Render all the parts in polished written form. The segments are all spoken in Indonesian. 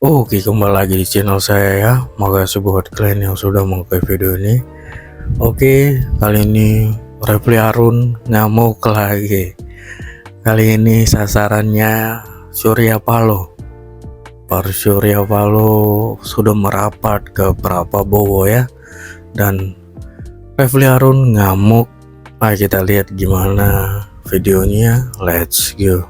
Oke, kembali lagi di channel saya ya. Makasih buat kalian yang sudah mengikuti video ini. Oke, kali ini Refli Harun ngamuk lagi. Kali ini sasarannya Surya Paloh. Pak Surya Paloh sudah merapat ke Prabowo ya. Dan Refli Harun ngamuk. Nah, kita lihat gimana videonya. Let's go.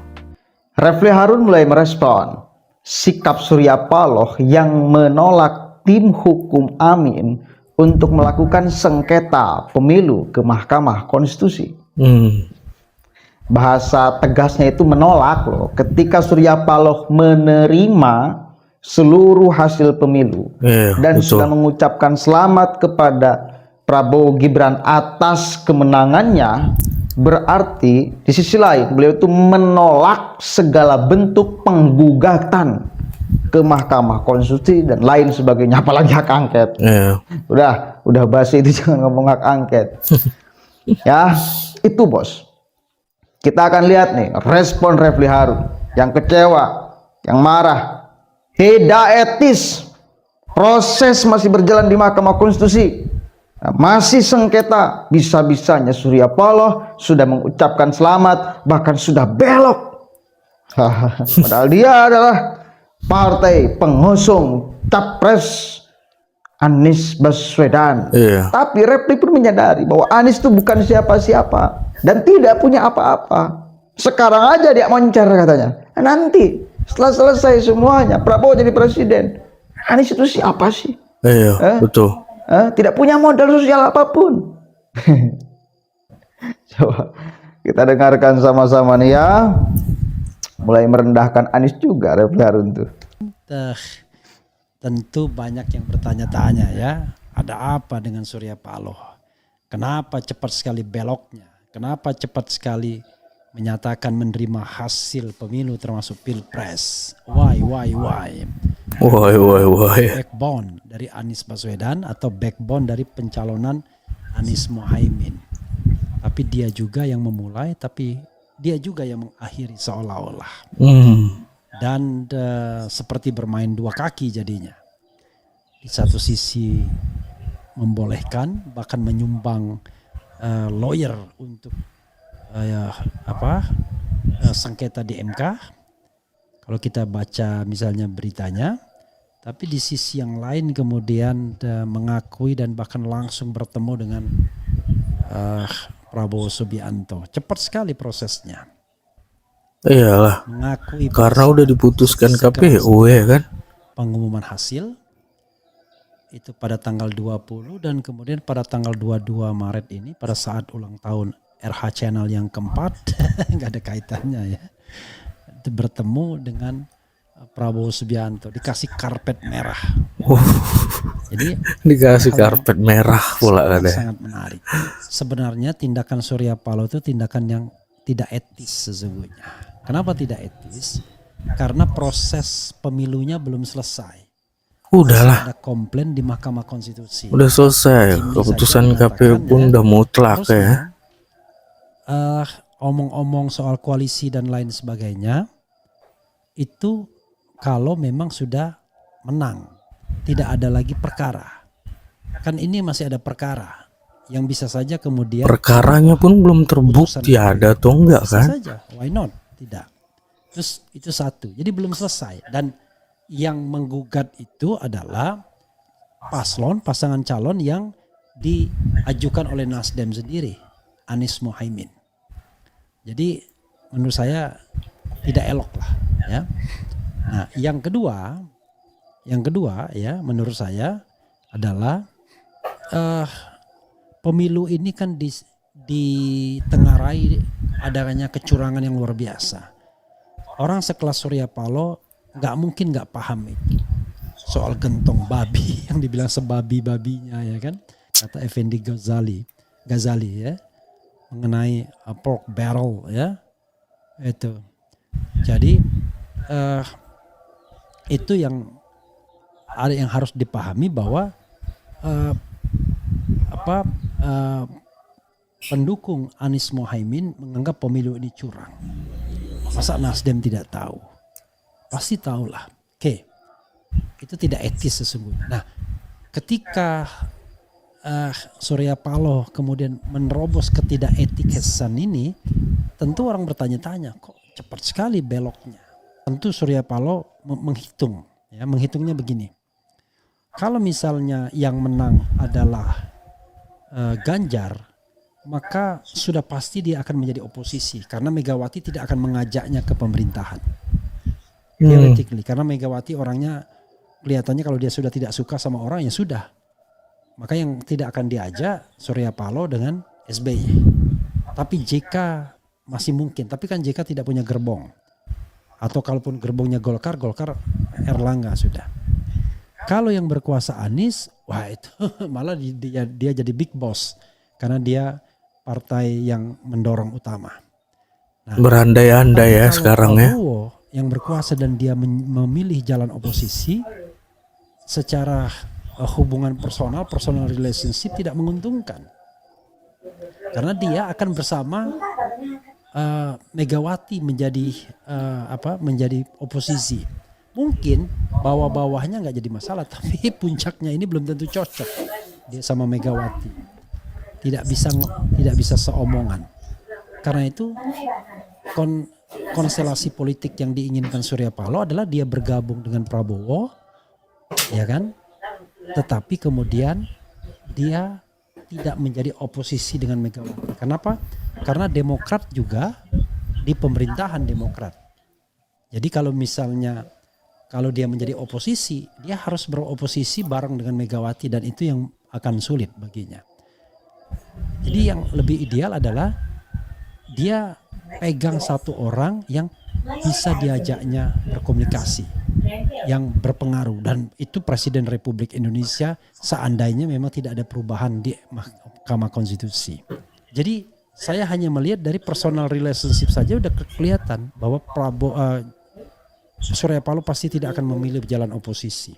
Refli Harun mulai merespon sikap Surya Paloh yang menolak tim hukum Amin untuk melakukan sengketa pemilu ke Mahkamah Konstitusi. Bahasa tegasnya itu menolak loh. Ketika Surya Paloh menerima seluruh hasil pemilu dan betul. sudah mengucapkan selamat kepada Prabowo Gibran atas kemenangannya, berarti di sisi lain beliau itu menolak segala bentuk penggugatan ke Mahkamah Konstitusi dan lain sebagainya, apalagi hak angket. Udah basi itu, jangan ngomong hak angket. Ya, itu bos. Kita akan lihat nih respon Refli Harun yang kecewa, yang marah. Tidak etis. Proses masih berjalan di Mahkamah Konstitusi. Masih sengketa, bisa-bisanya Surya Paloh sudah mengucapkan selamat, bahkan sudah belok. Padahal dia adalah partai pengusung capres Anies Baswedan. Tapi Refli pun menyadari bahwa Anies itu bukan siapa-siapa dan tidak punya apa-apa. Sekarang aja dia moncer katanya. Nanti setelah selesai semuanya Prabowo jadi presiden, Anies itu siapa sih? Betul. Tidak punya modal sosial apapun. Coba kita dengarkan sama-sama nih ya. Mulai merendahkan Anies juga Refli Harun tuh. Tentu banyak yang bertanya-tanya ya, ada apa dengan Surya Paloh? Kenapa cepat sekali beloknya? Kenapa cepat sekali menyatakan menerima hasil pemilu termasuk pilpres? Why? Backbone dari Anies Baswedan atau backbone dari pencalonan Anies Mohaimin. Tapi dia juga yang memulai, tapi dia juga yang mengakhiri seolah-olah. Dan seperti bermain dua kaki jadinya. Di satu sisi membolehkan, bahkan menyumbang lawyer untuk sengketa di MK. Kalau kita baca misalnya beritanya, tapi di sisi yang lain kemudian mengakui dan bahkan langsung bertemu dengan Prabowo Subianto. Cepat sekali prosesnya. Iyalah, mengakui karena udah diputuskan KPU ya kan. Pengumuman hasil itu pada tanggal 20 dan kemudian pada tanggal 22 Maret ini pada saat ulang tahun RH Channel yang keempat, nggak ada kaitannya ya, itu bertemu dengan Prabowo Subianto, dikasih karpet merah. Jadi dikasih karpet merah pula ada. Sangat menarik. Sebenarnya tindakan Surya Paloh itu tindakan yang tidak etis sesungguhnya. Kenapa tidak etis? Karena proses pemilunya belum selesai. Udahlah. Ada komplain di Mahkamah Konstitusi. Udah selesai. Keputusan KPU pun udah mutlak ya. Omong-omong soal koalisi dan lain sebagainya itu kalau memang sudah menang, tidak ada lagi perkara. Kan ini masih ada perkara yang bisa saja kemudian perkaranya pun belum terbukti ada atau enggak kan? Bisa saja, why not? Tidak. Terus itu satu. Jadi belum selesai dan yang menggugat itu adalah pasangan calon yang diajukan oleh Nasdem sendiri, Anies Mohaimin. Jadi menurut saya tidak elok lah ya. Nah, yang kedua ya menurut saya adalah pemilu ini kan ditengarai adanya kecurangan yang luar biasa. Orang sekelas Surya Paloh nggak mungkin nggak paham itu soal gentong babi yang dibilang sebabi-babinya ya kan, kata Effendi Ghazali ya, mengenai pork barrel ya itu. Jadi itu yang ada yang harus dipahami bahwa pendukung Anies Mohaimin menganggap pemilu ini curang. Masa Nasdem tidak tahu? Pasti tahulah. Oke. itu tidak etis sesungguhnya. Nah, ketika Surya Paloh kemudian menerobos ketidaketikesan ini, tentu orang bertanya-tanya, kok cepat sekali beloknya. Tentu Surya Paloh menghitung, ya, menghitungnya begini. Kalau misalnya yang menang adalah Ganjar, maka sudah pasti dia akan menjadi oposisi karena Megawati tidak akan mengajaknya ke pemerintahan. Theoretically, karena Megawati orangnya kelihatannya kalau dia sudah tidak suka sama orang ya sudah. Maka yang tidak akan diajak Surya Paloh dengan SBY. Tapi JK masih mungkin. Tapi kan JK tidak punya gerbong. Atau kalaupun gerbongnya Golkar Erlangga sudah. Kalau yang berkuasa Anies, wah itu malah dia jadi big boss. Karena dia partai yang mendorong utama. Nah, Berandai-andai ya sekarang ya. Prabowo yang berkuasa dan dia memilih jalan oposisi, secara hubungan personal relationship tidak menguntungkan. Karena dia akan bersama Megawati menjadi menjadi oposisi. Mungkin bawah-bawahnya nggak jadi masalah, tapi puncaknya ini belum tentu cocok dia sama Megawati. Tidak bisa seomongan. Karena itu konstelasi politik yang diinginkan Surya Paloh adalah dia bergabung dengan Prabowo, ya kan? Tetapi kemudian dia tidak menjadi oposisi dengan Megawati. Kenapa? Karena Demokrat juga di pemerintahan Demokrat. Jadi kalau dia menjadi oposisi, dia harus beroposisi bareng dengan Megawati dan itu yang akan sulit baginya. Jadi yang lebih ideal adalah dia pegang satu orang yang bisa diajaknya berkomunikasi, yang berpengaruh, dan itu Presiden Republik Indonesia seandainya memang tidak ada perubahan di Mahkamah Konstitusi. Jadi saya hanya melihat dari personal relationship saja udah kelihatan bahwa Surya Paloh pasti tidak akan memilih jalan oposisi.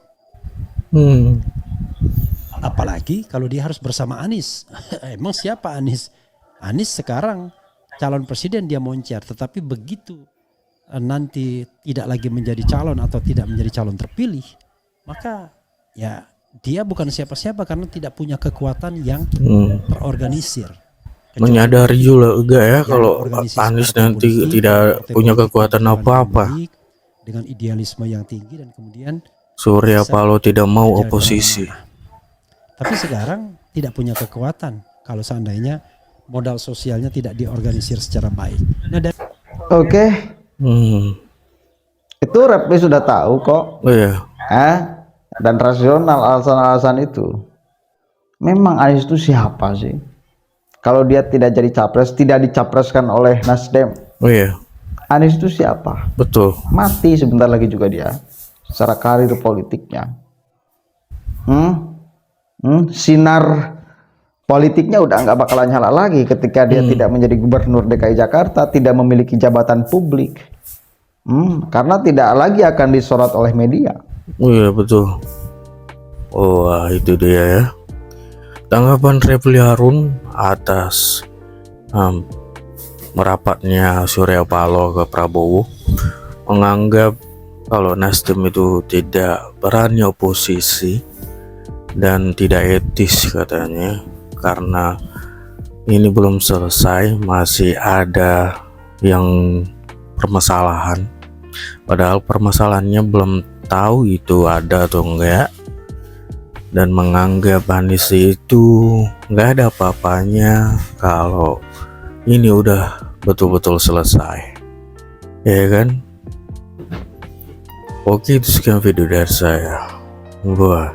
Apalagi kalau dia harus bersama Anies. Emang siapa Anies? Anies sekarang calon presiden dia moncer, tetapi begitu nanti tidak lagi menjadi calon atau tidak menjadi calon terpilih, maka ya dia bukan siapa-siapa karena tidak punya kekuatan yang terorganisir. Menyadari juga ya kalau Anies nanti tidak punya kekuatan apa-apa. Dengan idealisme yang tinggi dan kemudian Surya Paloh tidak mau oposisi. Tapi sekarang tidak punya kekuatan kalau seandainya modal sosialnya tidak diorganisir secara baik. Nah, Oke. Itu Repli sudah tahu kok. Oh iya. Dan rasional alasan-alasan itu. Memang Anies itu siapa sih? Kalau dia tidak jadi capres, tidak dicapreskan oleh Nasdem. Oh iya. Anies itu siapa? Betul. Mati sebentar lagi juga dia. Secara karir politiknya. Sinar politiknya udah nggak bakalan nyala lagi ketika dia tidak menjadi gubernur DKI Jakarta, tidak memiliki jabatan publik. Karena tidak lagi akan disorot oleh media. Oh iya betul. Wah itu dia ya. Tanggapan Repli Harun atas merapatnya Surya Paloh ke Prabowo, menganggap kalau Nasdem itu tidak berani oposisi dan tidak etis katanya, karena ini belum selesai, masih ada yang permasalahan, padahal permasalahannya belum tahu itu ada atau enggak, dan menganggap Anies itu nggak ada apa-apanya kalau ini udah betul-betul selesai, ya kan? Oke, itu sekian video dari saya. Wah.